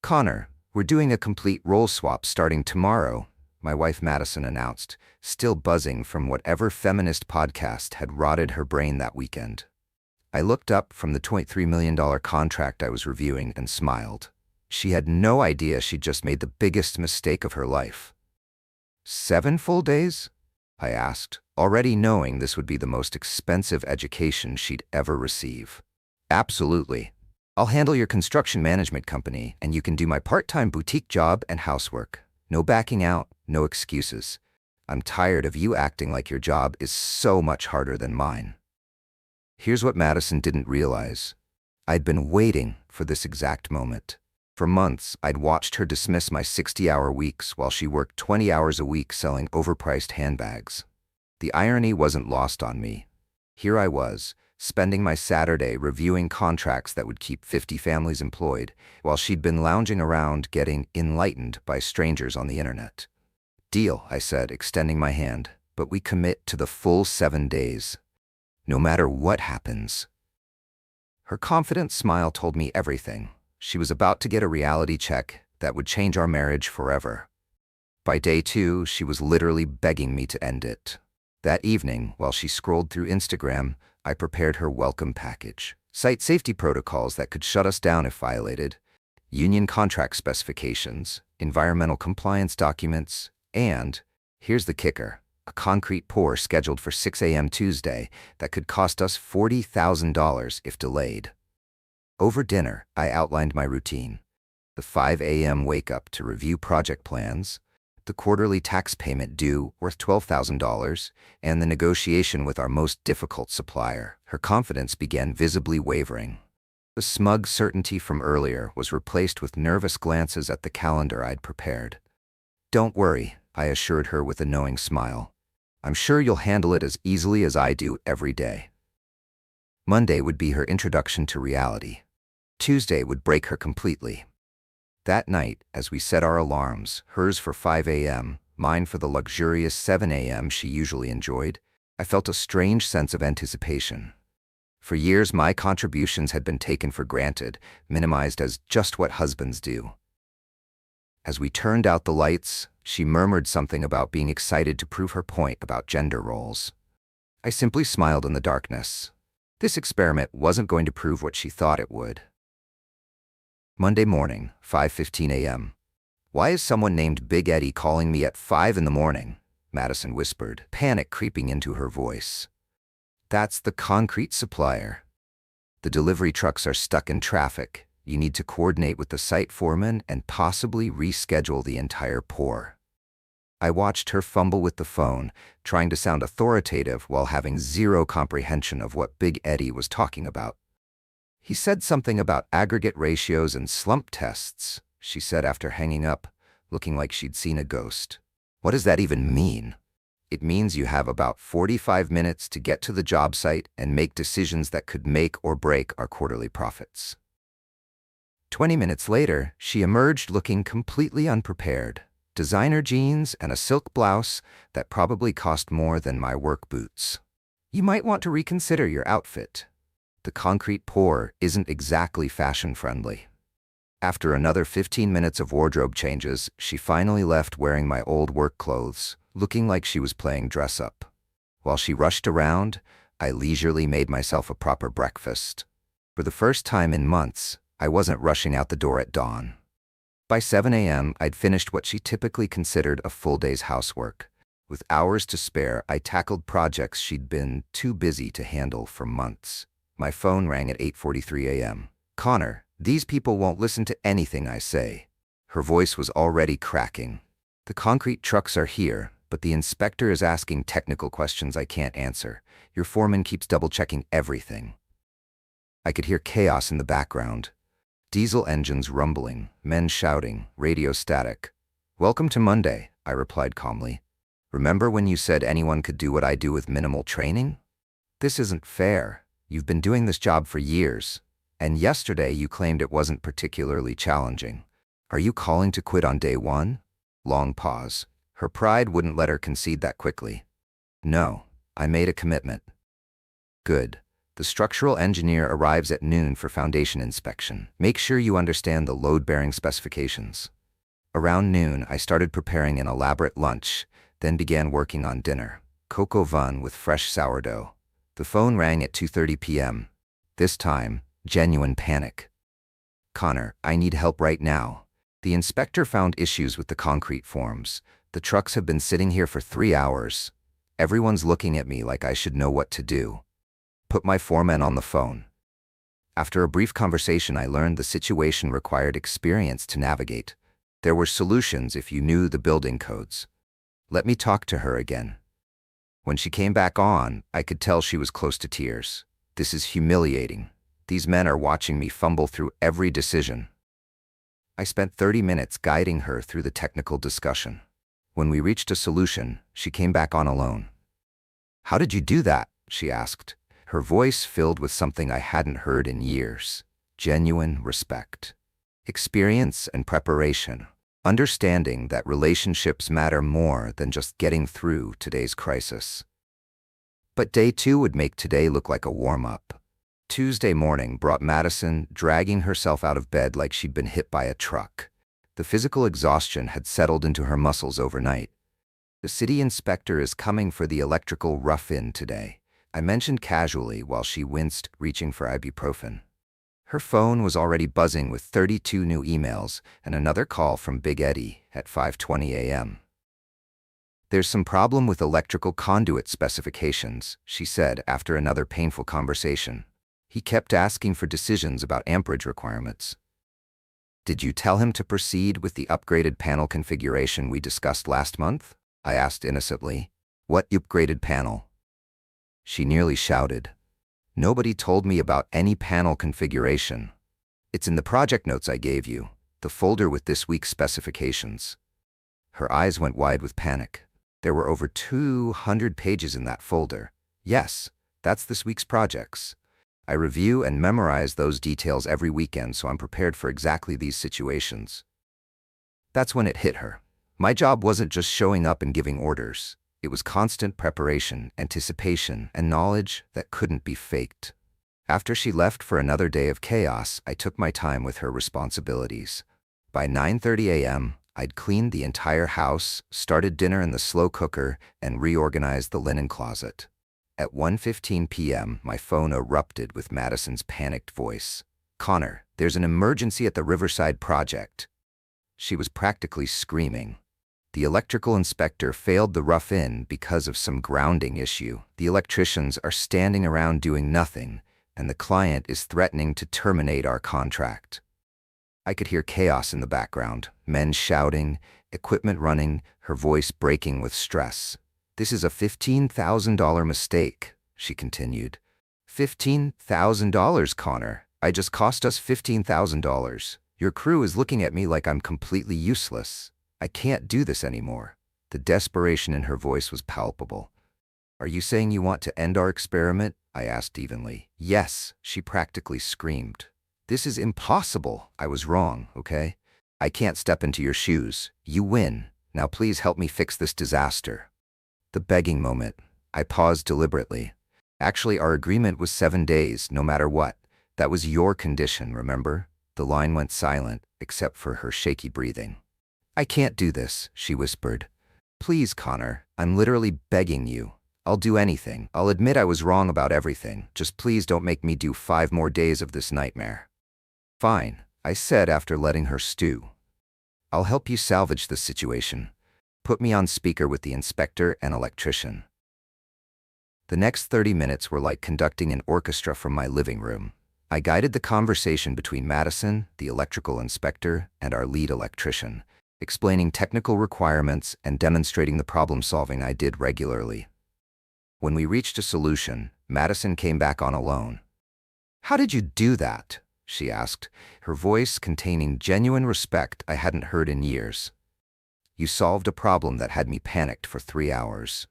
Connor, we're doing a complete role swap starting tomorrow, my wife Madison announced, still buzzing from whatever feminist podcast had rotted her brain that weekend. I looked up from the $23 million contract I was reviewing and smiled. She had no idea she'd just made the biggest mistake of her life. 7 full days? I asked, already knowing this would be the most expensive education she'd ever receive. Absolutely. I'll handle your construction management company, and you can do my part-time boutique job and housework. No backing out, no excuses. I'm tired of you acting like your job is so much harder than mine. Here's what Madison didn't realize. I'd been waiting for this exact moment. For months, I'd watched her dismiss my 60-hour weeks while she worked 20 hours a week selling overpriced handbags. The irony wasn't lost on me. Here I was, spending my Saturday reviewing contracts that would keep 50 families employed, while she'd been lounging around getting enlightened by strangers on the internet. Deal, I said, extending my hand, but we commit to the full 7 days. No matter what happens. Her confident smile told me everything. She was about to get a reality check that would change our marriage forever. By day 2, she was literally begging me to end it. That evening, while she scrolled through Instagram, I prepared her welcome package. Site safety protocols that could shut us down if violated, union contract specifications, environmental compliance documents, and, here's the kicker, a concrete pour scheduled for 6 a.m. Tuesday that could cost us $40,000 if delayed. Over dinner, I outlined my routine. The 5 a.m. wake-up to review project plans, the quarterly tax payment due worth $12,000, and the negotiation with our most difficult supplier. Her confidence began visibly wavering. The smug certainty from earlier was replaced with nervous glances at the calendar I'd prepared. Don't worry, I assured her with a knowing smile. I'm sure you'll handle it as easily as I do every day. Monday would be her introduction to reality. Tuesday would break her completely. That night, as we set our alarms, hers for 5 a.m., mine for the luxurious 7 a.m. she usually enjoyed, I felt a strange sense of anticipation. For years, my contributions had been taken for granted, minimized as just what husbands do. As we turned out the lights, she murmured something about being excited to prove her point about gender roles. I simply smiled in the darkness. This experiment wasn't going to prove what she thought it would. Monday morning, 5:15 a.m. Why is someone named Big Eddie calling me at 5 in the morning? Madison whispered, panic creeping into her voice. That's the concrete supplier. The delivery trucks are stuck in traffic. You need to coordinate with the site foreman and possibly reschedule the entire pour. I watched her fumble with the phone, trying to sound authoritative while having zero comprehension of what Big Eddie was talking about. He said something about aggregate ratios and slump tests, she said after hanging up, looking like she'd seen a ghost. What does that even mean? It means you have about 45 minutes to get to the job site and make decisions that could make or break our quarterly profits. 20 minutes later, she emerged looking completely unprepared. Designer jeans and a silk blouse that probably cost more than my work boots. You might want to reconsider your outfit. The concrete pour isn't exactly fashion-friendly. After another 15 minutes of wardrobe changes, she finally left wearing my old work clothes, looking like she was playing dress-up. While she rushed around, I leisurely made myself a proper breakfast. For the first time in months, I wasn't rushing out the door at dawn. By 7 a.m., I'd finished what she typically considered a full day's housework. With hours to spare, I tackled projects she'd been too busy to handle for months. My phone rang at 8:43 a.m. Connor, these people won't listen to anything I say. Her voice was already cracking. The concrete trucks are here, but the inspector is asking technical questions I can't answer. Your foreman keeps double-checking everything. I could hear chaos in the background. Diesel engines rumbling, men shouting, radio static. Welcome to Monday, I replied calmly. Remember when you said anyone could do what I do with minimal training? This isn't fair. You've been doing this job for years, and yesterday you claimed it wasn't particularly challenging. Are you calling to quit on day 1? Long pause. Her pride wouldn't let her concede that quickly. No, I made a commitment. Good. The structural engineer arrives at noon for foundation inspection. Make sure you understand the load-bearing specifications. Around noon, I started preparing an elaborate lunch, then began working on dinner. Coq au vin with fresh sourdough. The phone rang at 2:30 p.m. This time, genuine panic. "Connor, I need help right now. The inspector found issues with the concrete forms. The trucks have been sitting here for 3 hours. Everyone's looking at me like I should know what to do." Put my foreman on the phone. After a brief conversation, I learned the situation required experience to navigate. There were solutions if you knew the building codes. Let me talk to her again. When she came back on, I could tell she was close to tears. This is humiliating. These men are watching me fumble through every decision. I spent 30 minutes guiding her through the technical discussion. When we reached a solution, she came back on alone. "How did you do that?" she asked, her voice filled with something I hadn't heard in years. Genuine respect. Experience and preparation. Understanding that relationships matter more than just getting through today's crisis. But day 2 would make today look like a warm-up. Tuesday morning brought Madison dragging herself out of bed like she'd been hit by a truck. The physical exhaustion had settled into her muscles overnight. "The city inspector is coming for the electrical rough-in today," I mentioned casually while she winced, reaching for ibuprofen. Her phone was already buzzing with 32 new emails and another call from Big Eddie at 5:20 a.m. "There's some problem with electrical conduit specifications," she said after another painful conversation. "He kept asking for decisions about amperage requirements." "Did you tell him to proceed with the upgraded panel configuration we discussed last month?" I asked innocently. "What upgraded panel?" She nearly shouted. "Nobody told me about any panel configuration. It's in the project notes I gave you, the folder with this week's specifications." Her eyes went wide with panic. There were over 200 pages in that folder. "Yes, that's this week's projects. I review and memorize those details every weekend, so I'm prepared for exactly these situations." That's when it hit her. My job wasn't just showing up and giving orders. It was constant preparation, anticipation, and knowledge that couldn't be faked. After she left for another day of chaos, I took my time with her responsibilities. By 9:30 a.m., I'd cleaned the entire house, started dinner in the slow cooker, and reorganized the linen closet. At 1:15 p.m., my phone erupted with Madison's panicked voice. "Connor, there's an emergency at the Riverside project." She was practically screaming. "The electrical inspector failed the rough-in because of some grounding issue. The electricians are standing around doing nothing, and the client is threatening to terminate our contract." I could hear chaos in the background, men shouting, equipment running, her voice breaking with stress. "This is a $15,000 mistake," she continued. $15,000, Connor. I just cost us $15,000. Your crew is looking at me like I'm completely useless. I can't do this anymore." The desperation in her voice was palpable. "Are you saying you want to end our experiment?" I asked evenly. "Yes," she practically screamed. "This is impossible. I was wrong, okay? I can't step into your shoes. You win. Now please help me fix this disaster." The begging moment. I paused deliberately. "Actually, our agreement was 7 days, no matter what. That was your condition, remember?" The line went silent, except for her shaky breathing. "I can't do this," she whispered. "Please, Connor, I'm literally begging you. I'll do anything. I'll admit I was wrong about everything. Just please don't make me do 5 more days of this nightmare." "Fine," I said after letting her stew. "I'll help you salvage this situation. Put me on speaker with the inspector and electrician." The next 30 minutes were like conducting an orchestra from my living room. I guided the conversation between Madison, the electrical inspector, and our lead electrician, explaining technical requirements and demonstrating the problem-solving I did regularly. When we reached a solution, Madison came back on alone. "How did you do that?" she asked, her voice containing genuine respect I hadn't heard in years. "You solved a problem that had me panicked for 3 hours.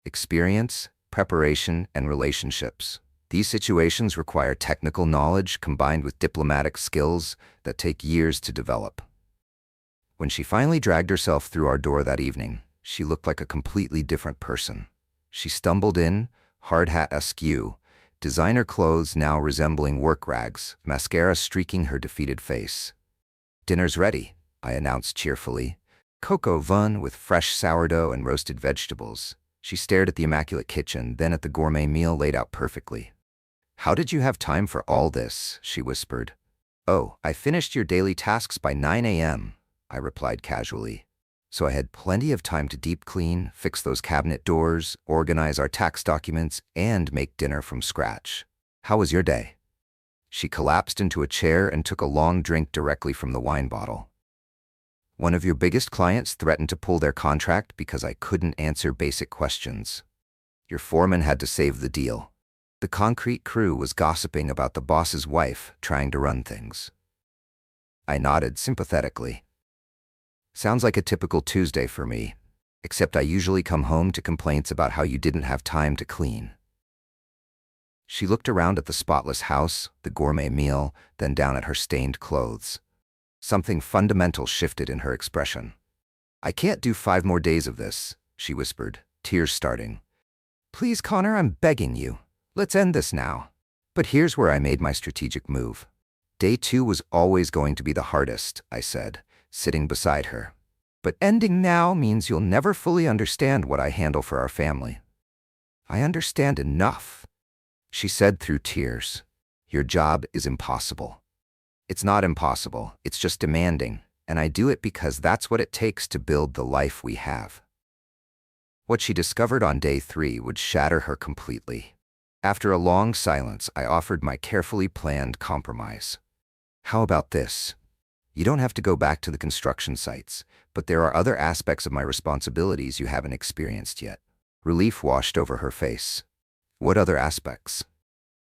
Experience, preparation, and relationships. These situations require technical knowledge combined with diplomatic skills that take years to develop." When she finally dragged herself through our door that evening, she looked like a completely different person. She stumbled in, hard hat askew, designer clothes now resembling work rags, mascara streaking her defeated face. "Dinner's ready," I announced cheerfully. Coco Vun with fresh sourdough and roasted vegetables. She stared at the immaculate kitchen, then at the gourmet meal laid out perfectly. "How did you have time for all this?" she whispered. "Oh, I finished your daily tasks by 9 a.m., I replied casually. So I had plenty of time to deep clean, fix those cabinet doors, organize our tax documents, and make dinner from scratch. How was your day?" She collapsed into a chair and took a long drink directly from the wine bottle. "One of your biggest clients threatened to pull their contract because I couldn't answer basic questions. Your foreman had to save the deal. The concrete crew was gossiping about the boss's wife trying to run things." I nodded sympathetically. "Sounds like a typical Tuesday for me, except I usually come home to complaints about how you didn't have time to clean." She looked around at the spotless house, the gourmet meal, then down at her stained clothes. Something fundamental shifted in her expression. "I can't do 5 more days of this," she whispered, tears starting. "Please, Connor, I'm begging you. Let's end this now." But here's where I made my strategic move. Day 2 was always going to be the hardest, I said, sitting beside her. "But ending now means you'll never fully understand what I handle for our family." "I understand enough," she said through tears. "Your job is impossible." "It's not impossible, it's just demanding, and I do it because that's what it takes to build the life we have." What she discovered on day 3 would shatter her completely. After a long silence, I offered my carefully planned compromise. "How about this? You don't have to go back to the construction sites, but there are other aspects of my responsibilities you haven't experienced yet." Relief washed over her face. "What other aspects?"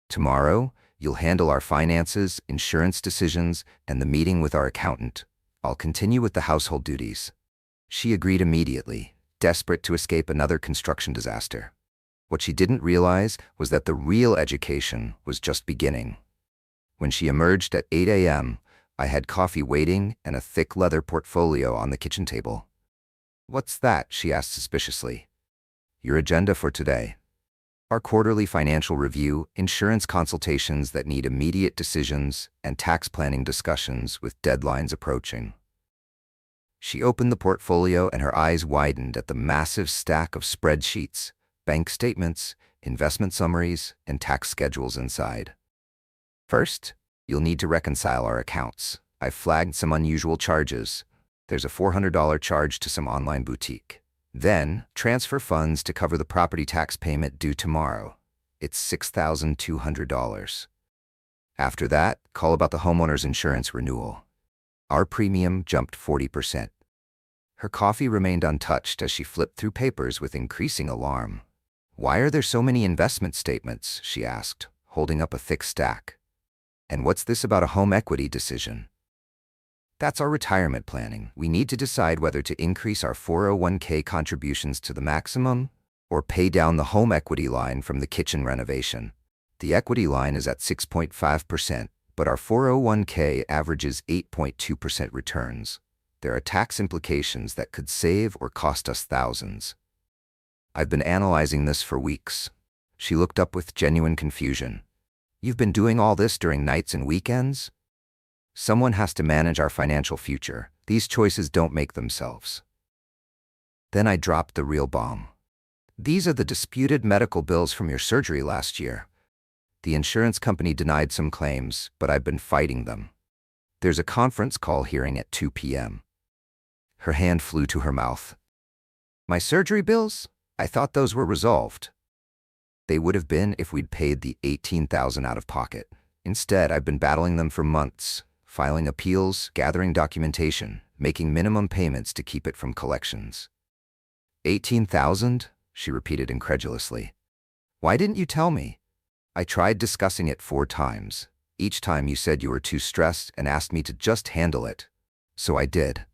"Tomorrow, you'll handle our finances, insurance decisions, and the meeting with our accountant. I'll continue with the household duties." She agreed immediately, desperate to escape another construction disaster. What she didn't realize was that the real education was just beginning. When she emerged at 8 a.m., I had coffee waiting and a thick leather portfolio on the kitchen table. "What's that?" she asked suspiciously. "Your agenda for today. Our quarterly financial review, insurance consultations that need immediate decisions, and tax planning discussions with deadlines approaching." She opened the portfolio and her eyes widened at the massive stack of spreadsheets, bank statements, investment summaries, and tax schedules inside. "First, you'll need to reconcile our accounts. I've flagged some unusual charges. There's a $400 charge to some online boutique. Then, transfer funds to cover the property tax payment due tomorrow. It's $6,200. After that, call about the homeowner's insurance renewal. Our premium jumped 40%. Her coffee remained untouched as she flipped through papers with increasing alarm. "Why are there so many investment statements?" she asked, holding up a thick stack. "And what's this about a home equity decision?" "That's our retirement planning. We need to decide whether to increase our 401k contributions to the maximum or pay down the home equity line from the kitchen renovation. The equity line is at 6.5%, but our 401k averages 8.2% returns. There are tax implications that could save or cost us thousands." "I've been analyzing this for weeks." She looked up with genuine confusion. "You've been doing all this during nights and weekends?" "Someone has to manage our financial future. These choices don't make themselves." Then I dropped the real bomb. "These are the disputed medical bills from your surgery last year. The insurance company denied some claims, but I've been fighting them. There's a conference call hearing at 2 p.m. Her hand flew to her mouth. "My surgery bills? I thought those were resolved." "They would have been if we'd paid the $18,000 out of pocket. Instead, I've been battling them for months, filing appeals, gathering documentation, making minimum payments to keep it from collections." "$18,000? She repeated incredulously. "Why didn't you tell me?" "I tried discussing it 4 times. Each time you said you were too stressed and asked me to just handle it. So I did."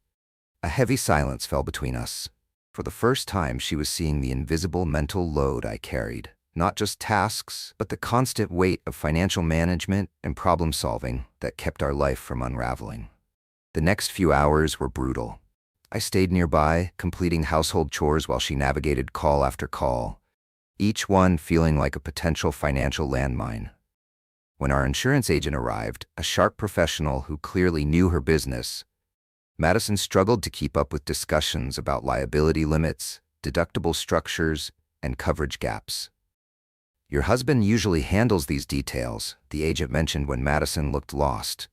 A heavy silence fell between us. For the first time, she was seeing the invisible mental load I carried. Not just tasks, but the constant weight of financial management and problem solving that kept our life from unraveling. The next few hours were brutal. I stayed nearby, completing household chores while she navigated call after call. each one feeling like a potential financial landmine. When our insurance agent arrived, a sharp professional who clearly knew her business, Madison struggled to keep up with discussions about liability limits, deductible structures, and coverage gaps. "Your husband usually handles these details," the agent mentioned when Madison looked lost.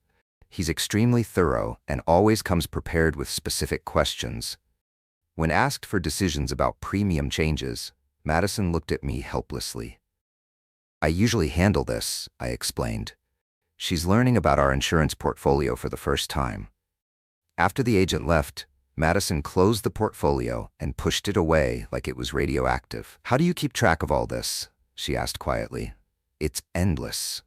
"He's extremely thorough and always comes prepared with specific questions." When asked for decisions about premium changes, Madison looked at me helplessly. "I usually handle this," I explained. "She's learning about our insurance portfolio for the first time." After the agent left, Madison closed the portfolio and pushed it away like it was radioactive. "How do you keep track of all this?" she asked quietly. "It's endless.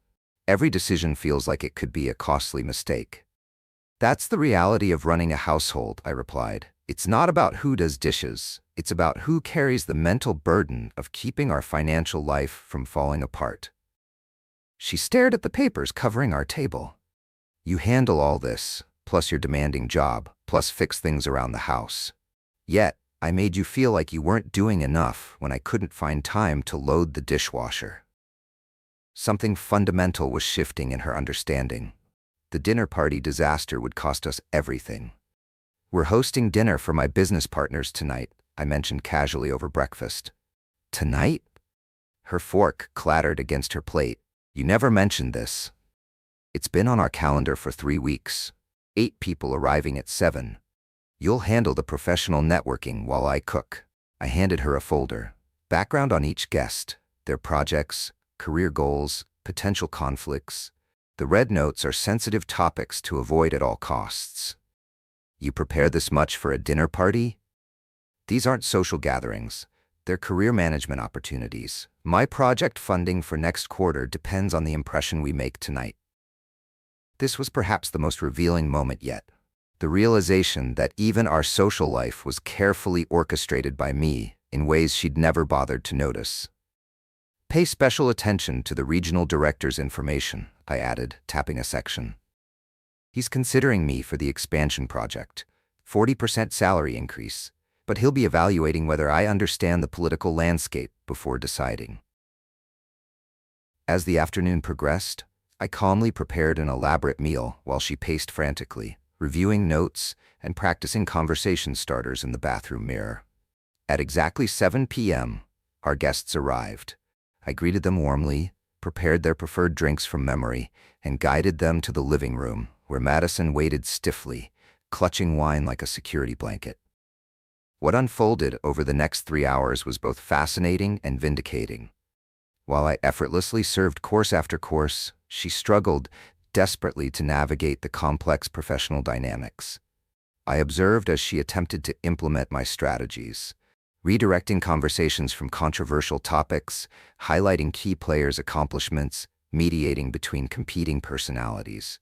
Every decision feels like it could be a costly mistake." "That's the reality of running a household," I replied. "It's not about who does dishes. It's about who carries the mental burden of keeping our financial life from falling apart." She stared at the papers covering our table. "You handle all this, plus your demanding job, plus fix things around the house. Yet, I made you feel like you weren't doing enough when I couldn't find time to load the dishwasher." Something fundamental was shifting in her understanding. The dinner party disaster would cost us everything. "We're hosting dinner for my business partners tonight," I mentioned casually over breakfast. "Tonight?" Her fork clattered against her plate. "You never mentioned this." "It's been on our calendar for 3 weeks. 8 people arriving at 7. You'll handle the professional networking while I cook." I handed her a folder. Background on each guest, their projects, career goals, potential conflicts. The red notes are sensitive topics to avoid at all costs. "You prepare this much for a dinner party?" "These aren't social gatherings. They're career management opportunities. My project funding for next quarter depends on the impression we make tonight." This was perhaps the most revealing moment yet. The realization that even our social life was carefully orchestrated by me in ways she'd never bothered to notice. "Pay special attention to the regional director's information," I added, tapping a section. "He's considering me for the expansion project. 40% salary increase, but he'll be evaluating whether I understand the political landscape before deciding." As the afternoon progressed, I calmly prepared an elaborate meal while she paced frantically, reviewing notes and practicing conversation starters in the bathroom mirror. At exactly 7 p.m., our guests arrived. I greeted them warmly, prepared their preferred drinks from memory, and guided them to the living room, where Madison waited stiffly, clutching wine like a security blanket. What unfolded over the next 3 hours was both fascinating and vindicating. While I effortlessly served course after course, she struggled desperately to navigate the complex professional dynamics. I observed as she attempted to implement my strategies, redirecting conversations from controversial topics, highlighting key players' accomplishments, mediating between competing personalities.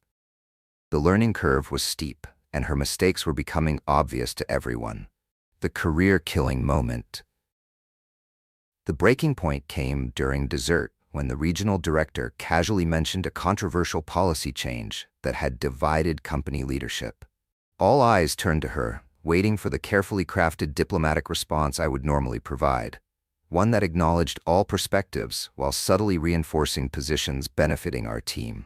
The learning curve was steep, and her mistakes were becoming obvious to everyone. The career-killing moment. The breaking point came during dessert, when the regional director casually mentioned a controversial policy change that had divided company leadership. All eyes turned to her, waiting for the carefully crafted diplomatic response I would normally provide, one that acknowledged all perspectives while subtly reinforcing positions benefiting our team.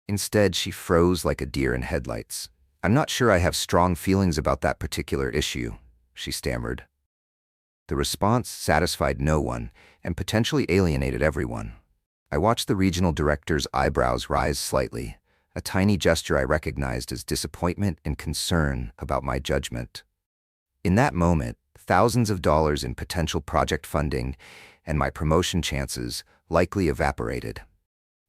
Instead, she froze like a deer in headlights. "I'm not sure I have strong feelings about that particular issue," she stammered. The response satisfied no one and potentially alienated everyone. I watched the regional director's eyebrows rise slightly, a tiny gesture I recognized as disappointment and concern about my judgment. In that moment, thousands of dollars in potential project funding and my promotion chances likely evaporated.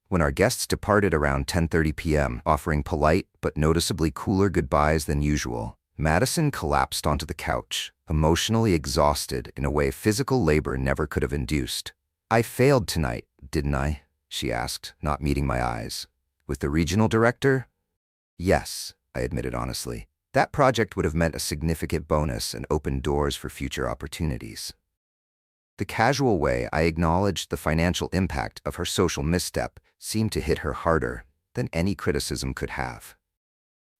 When our guests departed around 10:30 p.m., offering polite but noticeably cooler goodbyes than usual, Madison collapsed onto the couch, emotionally exhausted in a way physical labor never could have induced. "I failed tonight, didn't I?" she asked, not meeting my eyes. "With the regional director?" "Yes," I admitted honestly. "That project would have meant a significant bonus and opened doors for future opportunities." The casual way I acknowledged the financial impact of her social misstep seemed to hit her harder than any criticism could have.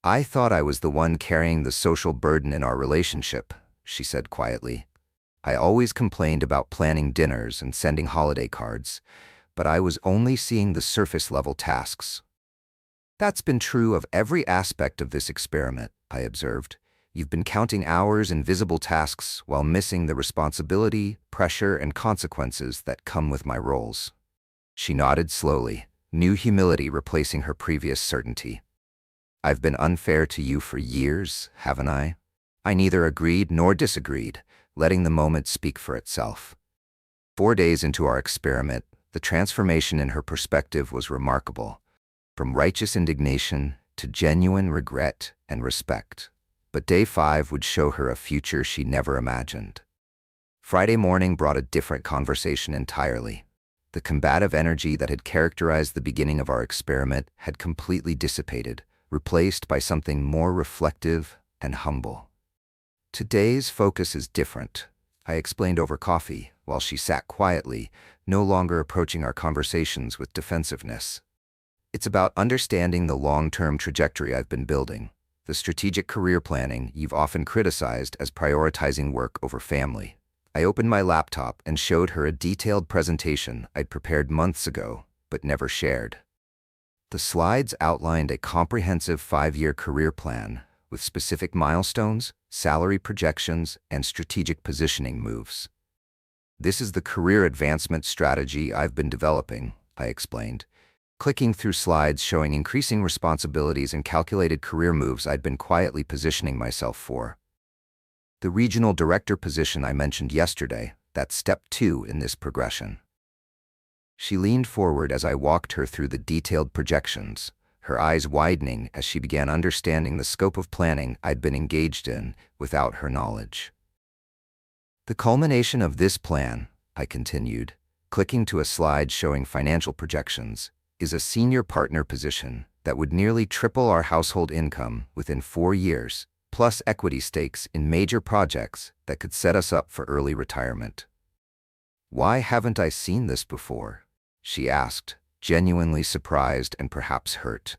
"I thought I was the one carrying the social burden in our relationship," she said quietly. I always complained about planning dinners and sending holiday cards, but I was only seeing the surface-level tasks. That's been true of every aspect of this experiment, I observed. You've been counting hours in visible tasks while missing the responsibility, pressure, and consequences that come with my roles. She nodded slowly, new humility replacing her previous certainty. I've been unfair to you for years, haven't I? I neither agreed nor disagreed, letting the moment speak for itself. 4 days into our experiment, the transformation in her perspective was remarkable, from righteous indignation to genuine regret and respect. But day 5 would show her a future she never imagined. Friday morning brought a different conversation entirely. The combative energy that had characterized the beginning of our experiment had completely dissipated, replaced by something more reflective and humble. Today's focus is different, I explained over coffee, while she sat quietly, no longer approaching our conversations with defensiveness. It's about understanding the long-term trajectory I've been building, the strategic career planning you've often criticized as prioritizing work over family. I opened my laptop and showed her a detailed presentation I'd prepared months ago, but never shared. The slides outlined a comprehensive 5-year career plan with specific milestones, salary projections, and strategic positioning moves. This is the career advancement strategy I've been developing, I explained, clicking through slides showing increasing responsibilities and calculated career moves I'd been quietly positioning myself for. The regional director position I mentioned yesterday, that's step 2 in this progression. She leaned forward as I walked her through the detailed projections, her eyes widening as she began understanding the scope of planning I'd been engaged in without her knowledge. The culmination of this plan, I continued, clicking to a slide showing financial projections, is a senior partner position that would nearly triple our household income within 4 years, plus equity stakes in major projects that could set us up for early retirement. Why haven't I seen this before? She asked, genuinely surprised and perhaps hurt.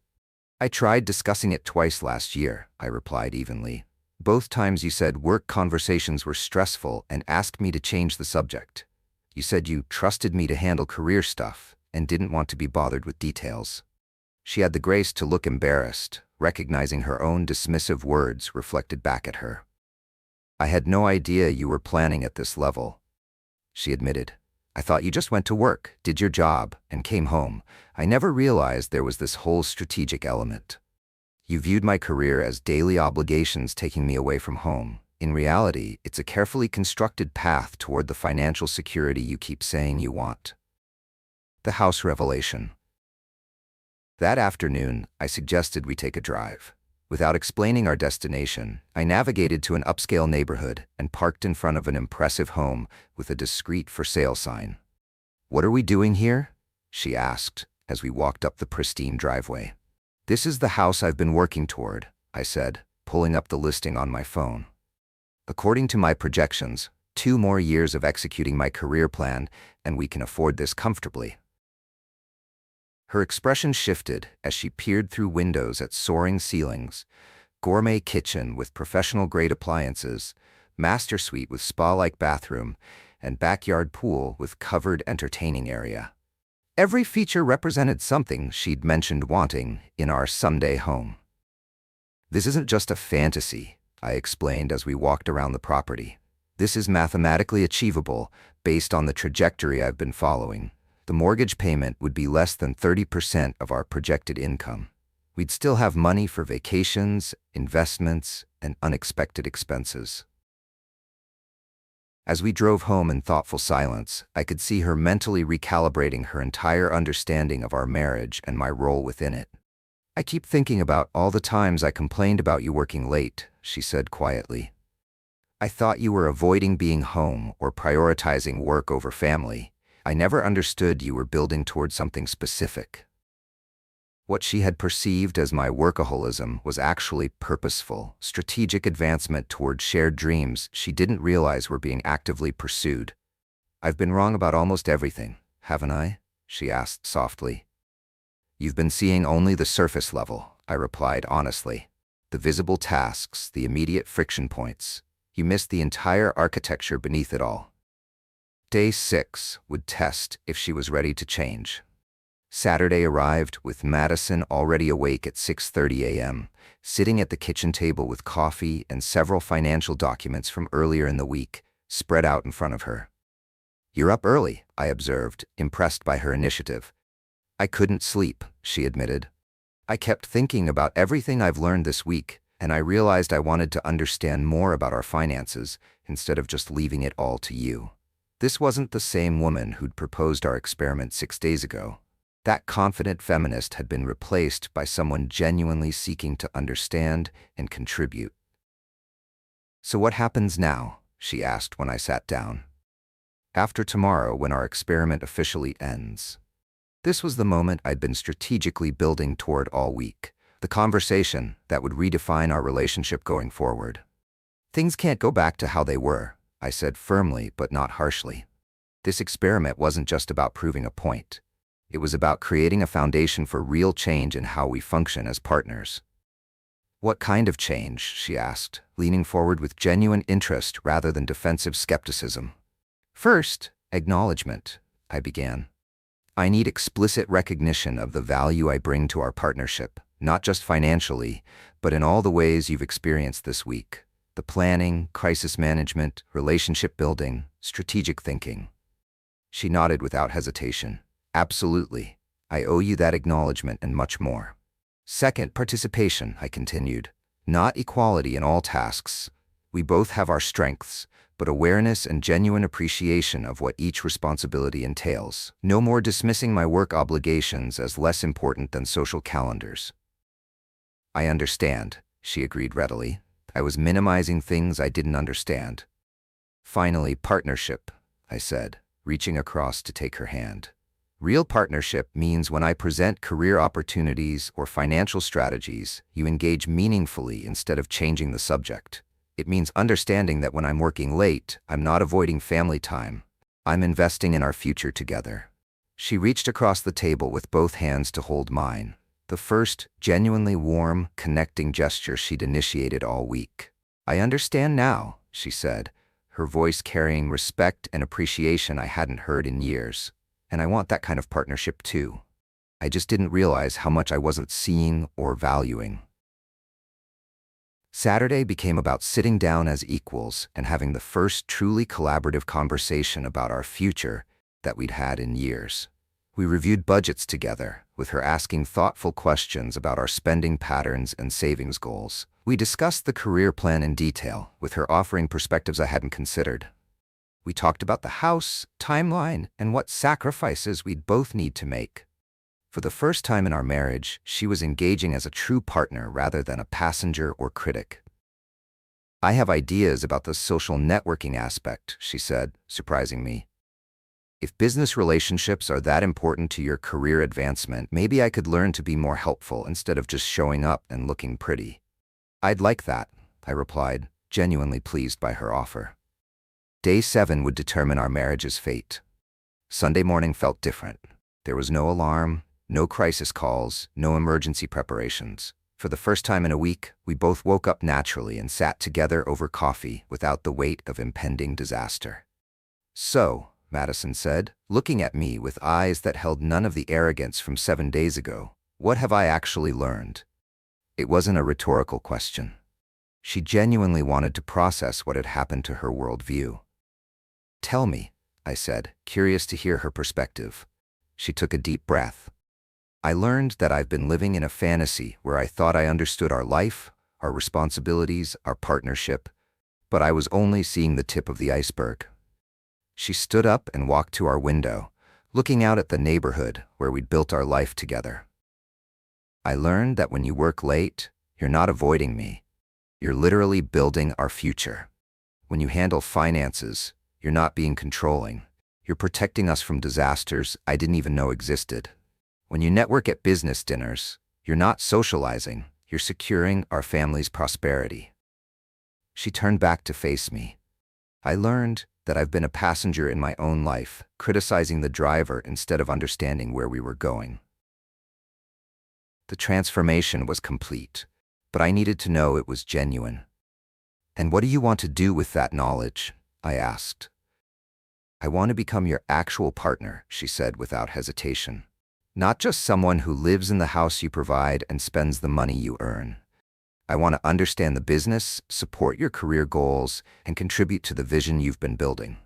I tried discussing it twice last year, I replied evenly. Both times you said work conversations were stressful and asked me to change the subject. You said you trusted me to handle career stuff and didn't want to be bothered with details. She had the grace to look embarrassed, recognizing her own dismissive words reflected back at her. I had no idea you were planning at this level, she admitted. I thought you just went to work, did your job, and came home. I never realized there was this whole strategic element. You viewed my career as daily obligations taking me away from home. In reality, it's a carefully constructed path toward the financial security you keep saying you want. The house revelation. That afternoon, I suggested we take a drive. Without explaining our destination, I navigated to an upscale neighborhood and parked in front of an impressive home with a discreet for sale sign. What are we doing here? She asked as we walked up the pristine driveway. This is the house I've been working toward, I said, pulling up the listing on my phone. According to my projections, 2 more years of executing my career plan, and we can afford this comfortably. Her expression shifted as she peered through windows at soaring ceilings, gourmet kitchen with professional-grade appliances, master suite with spa-like bathroom, and backyard pool with covered entertaining area. Every feature represented something she'd mentioned wanting in our someday home. This isn't just a fantasy, I explained as we walked around the property. This is mathematically achievable based on the trajectory I've been following. The mortgage payment would be less than 30% of our projected income. We'd still have money for vacations, investments, and unexpected expenses. As we drove home in thoughtful silence, I could see her mentally recalibrating her entire understanding of our marriage and my role within it. I keep thinking about all the times I complained about you working late, she said quietly. I thought you were avoiding being home or prioritizing work over family. I never understood you were building toward something specific. What she had perceived as my workaholism was actually purposeful, strategic advancement toward shared dreams she didn't realize were being actively pursued. I've been wrong about almost everything, haven't I? She asked softly. You've been seeing only the surface level, I replied honestly. The visible tasks, the immediate friction points. You missed the entire architecture beneath it all. Day 6 would test if she was ready to change. Saturday arrived with Madison already awake at 6:30 a.m., sitting at the kitchen table with coffee and several financial documents from earlier in the week spread out in front of her. "You're up early," I observed, impressed by her initiative. "I couldn't sleep," she admitted. "I kept thinking about everything I've learned this week, and I realized I wanted to understand more about our finances instead of just leaving it all to you." This wasn't the same woman who'd proposed our experiment 6 days ago. That confident feminist had been replaced by someone genuinely seeking to understand and contribute. "So what happens now?" she asked when I sat down. "After tomorrow, when our experiment officially ends." This was the moment I'd been strategically building toward all week, the conversation that would redefine our relationship going forward. "Things can't go back to how they were," I said firmly but not harshly. "This experiment wasn't just about proving a point. It was about creating a foundation for real change in how we function as partners." "What kind of change?" she asked, leaning forward with genuine interest rather than defensive skepticism. "First, acknowledgement," I began. "I need explicit recognition of the value I bring to our partnership, not just financially, but in all the ways you've experienced this week. The planning, crisis management, relationship building, strategic thinking." She nodded without hesitation. "Absolutely. I owe you that acknowledgement and much more." "Second, participation," I continued. "Not equality in all tasks. We both have our strengths, but awareness and genuine appreciation of what each responsibility entails. No more dismissing my work obligations as less important than social calendars." "I understand," she agreed readily. I was minimizing things I didn't understand. "Finally, partnership," I said, reaching across to take her hand. "Real partnership means when I present career opportunities or financial strategies, you engage meaningfully instead of changing the subject. It means understanding that when I'm working late, I'm not avoiding family time. I'm investing in our future together." She reached across the table with both hands to hold mine, the first genuinely warm, connecting gesture she'd initiated all week. "I understand now," she said, her voice carrying respect and appreciation I hadn't heard in years. "And I want that kind of partnership too. I just didn't realize how much I wasn't seeing or valuing." Saturday became about sitting down as equals and having the first truly collaborative conversation about our future that we'd had in years. We reviewed budgets together, with her asking thoughtful questions about our spending patterns and savings goals. We discussed the career plan in detail, with her offering perspectives I hadn't considered. We talked about the house, timeline, and what sacrifices we'd both need to make. For the first time in our marriage, she was engaging as a true partner rather than a passenger or critic. "I have ideas about the social networking aspect," she said, surprising me. "If business relationships are that important to your career advancement, maybe I could learn to be more helpful instead of just showing up and looking pretty." "I'd like that," I replied, genuinely pleased by her offer. Day 7 would determine our marriage's fate. Sunday morning felt different. There was no alarm, no crisis calls, no emergency preparations. For the first time in a week, we both woke up naturally and sat together over coffee without the weight of impending disaster. "So," Madison said, looking at me with eyes that held none of the arrogance from 7 days ago, "what have I actually learned?" It wasn't a rhetorical question. She genuinely wanted to process what had happened to her worldview. "Tell me," I said, curious to hear her perspective. She took a deep breath. "I learned that I've been living in a fantasy where I thought I understood our life, our responsibilities, our partnership, but I was only seeing the tip of the iceberg." She stood up and walked to our window, looking out at the neighborhood where we'd built our life together. "I learned that when you work late, you're not avoiding me. You're literally building our future. When you handle finances, you're not being controlling. You're protecting us from disasters I didn't even know existed. When you network at business dinners, you're not socializing, you're securing our family's prosperity." She turned back to face me. "I learned that I've been a passenger in my own life, criticizing the driver instead of understanding where we were going." The transformation was complete, but I needed to know it was genuine. "And what do you want to do with that knowledge?" I asked. "I want to become your actual partner," she said without hesitation. "Not just someone who lives in the house you provide and spends the money you earn. I want to understand the business, support your career goals, and contribute to the vision you've been building."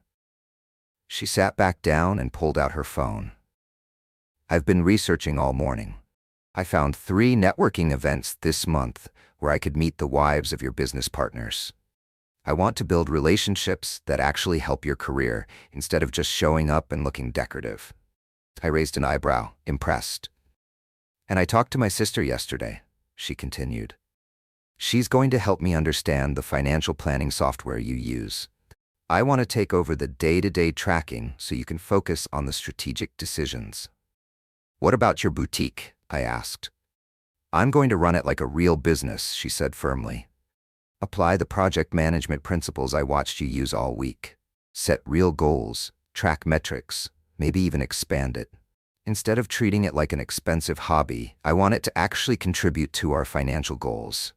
She sat back down and pulled out her phone. "I've been researching all morning. I found 3 networking events this month where I could meet the wives of your business partners. I want to build relationships that actually help your career instead of just showing up and looking decorative." I raised an eyebrow, impressed. "And I talked to my sister yesterday," she continued. "She's going to help me understand the financial planning software you use. I want to take over the day-to-day tracking so you can focus on the strategic decisions." "What about your boutique?" I asked. "I'm going to run it like a real business," she said firmly. "Apply the project management principles I watched you use all week. Set real goals, track metrics, maybe even expand it. Instead of treating it like an expensive hobby, I want it to actually contribute to our financial goals."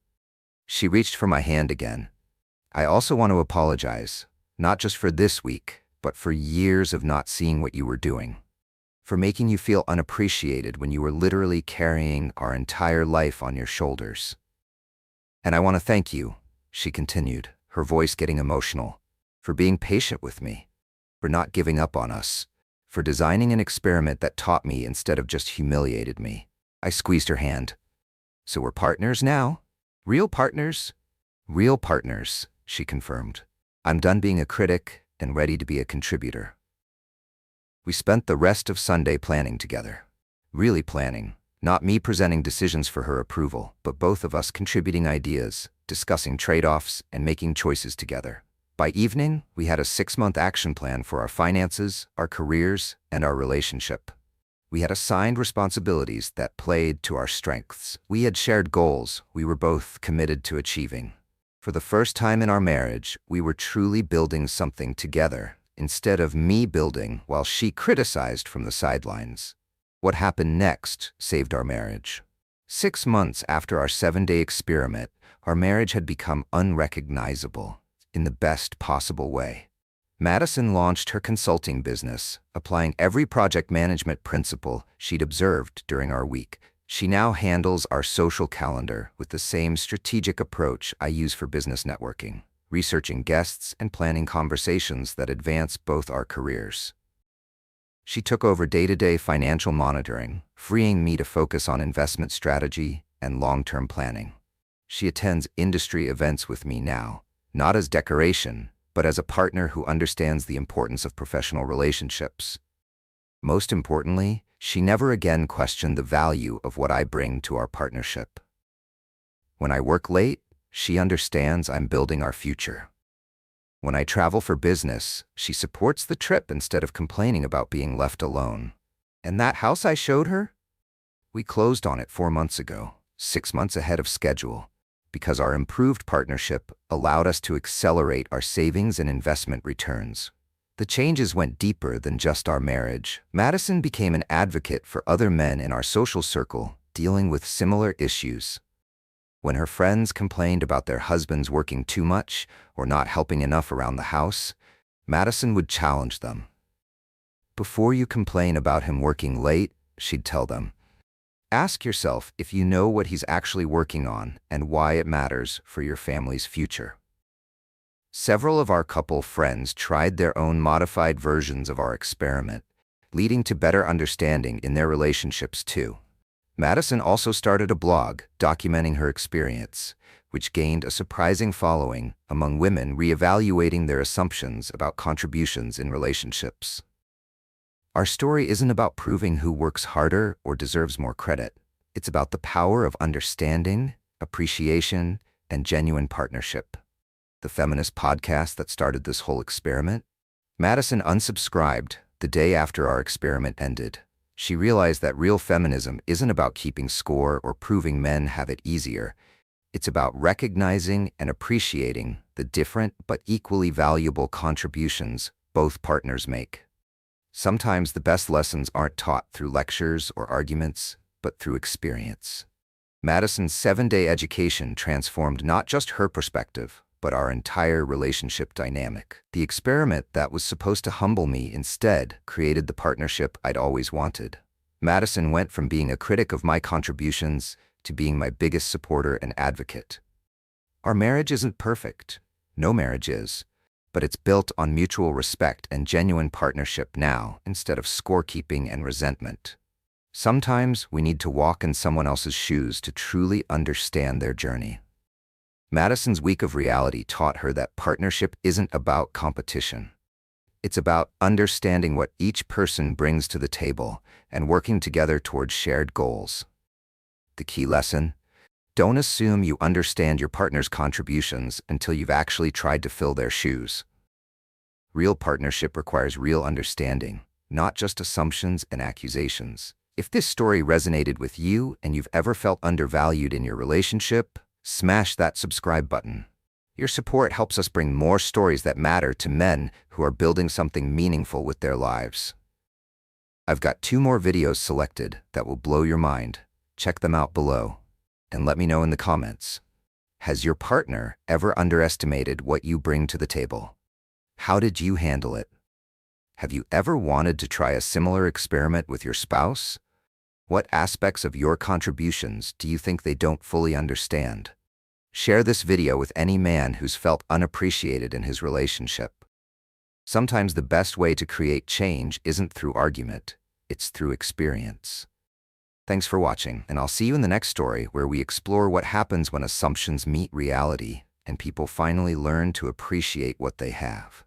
She reached for my hand again. "I also want to apologize, not just for this week, but for years of not seeing what you were doing. For making you feel unappreciated when you were literally carrying our entire life on your shoulders. And I want to thank you," she continued, her voice getting emotional, "for being patient with me, for not giving up on us, for designing an experiment that taught me instead of just humiliated me." I squeezed her hand. "So we're partners now? Real partners?" "Real partners," she confirmed. "I'm done being a critic and ready to be a contributor." We spent the rest of Sunday planning together. Really planning, not me presenting decisions for her approval, but both of us contributing ideas, discussing trade-offs, and making choices together. By evening, we had a 6-month action plan for our finances, our careers, and our relationship. We had assigned responsibilities that played to our strengths. We had shared goals we were both committed to achieving. For the first time in our marriage, we were truly building something together, instead of me building while she criticized from the sidelines. What happened next saved our marriage. 6 months after our 7-day experiment, our marriage had become unrecognizable, in the best possible way. Madison launched her consulting business, applying every project management principle she'd observed during our week. She now handles our social calendar with the same strategic approach I use for business networking, researching guests and planning conversations that advance both our careers. She took over day-to-day financial monitoring, freeing me to focus on investment strategy and long-term planning. She attends industry events with me now, not as decoration, but as a partner who understands the importance of professional relationships. Most importantly, she never again questioned the value of what I bring to our partnership. When I work late, she understands I'm building our future. When I travel for business, she supports the trip instead of complaining about being left alone. And that house I showed her? We closed on it 4 months ago, 6 months ahead of schedule, because our improved partnership allowed us to accelerate our savings and investment returns. The changes went deeper than just our marriage. Madison became an advocate for other men in our social circle dealing with similar issues. When her friends complained about their husbands working too much or not helping enough around the house, Madison would challenge them. "Before you complain about him working late," she'd tell them, "ask yourself if you know what he's actually working on and why it matters for your family's future." Several of our couple friends tried their own modified versions of our experiment, leading to better understanding in their relationships too. Madison also started a blog documenting her experience, which gained a surprising following among women reevaluating their assumptions about contributions in relationships. Our story isn't about proving who works harder or deserves more credit. It's about the power of understanding, appreciation, and genuine partnership. The feminist podcast that started this whole experiment? Madison unsubscribed the day after our experiment ended. She realized that real feminism isn't about keeping score or proving men have it easier. It's about recognizing and appreciating the different but equally valuable contributions both partners make. Sometimes the best lessons aren't taught through lectures or arguments, but through experience. Madison's 7-day education transformed not just her perspective, but our entire relationship dynamic. The experiment that was supposed to humble me instead created the partnership I'd always wanted. Madison went from being a critic of my contributions to being my biggest supporter and advocate. Our marriage isn't perfect. No marriage is. But it's built on mutual respect and genuine partnership now instead of scorekeeping and resentment. Sometimes we need to walk in someone else's shoes to truly understand their journey. Madison's week of reality taught her that partnership isn't about competition. It's about understanding what each person brings to the table and working together towards shared goals. The key lesson: don't assume you understand your partner's contributions until you've actually tried to fill their shoes. Real partnership requires real understanding, not just assumptions and accusations. If this story resonated with you and you've ever felt undervalued in your relationship, smash that subscribe button. Your support helps us bring more stories that matter to men who are building something meaningful with their lives. I've got 2 more videos selected that will blow your mind. Check them out below. And let me know in the comments. Has your partner ever underestimated what you bring to the table? How did you handle it? Have you ever wanted to try a similar experiment with your spouse? What aspects of your contributions do you think they don't fully understand? Share this video with any man who's felt unappreciated in his relationship. Sometimes the best way to create change isn't through argument, it's through experience. Thanks for watching, and I'll see you in the next story where we explore what happens when assumptions meet reality and people finally learn to appreciate what they have.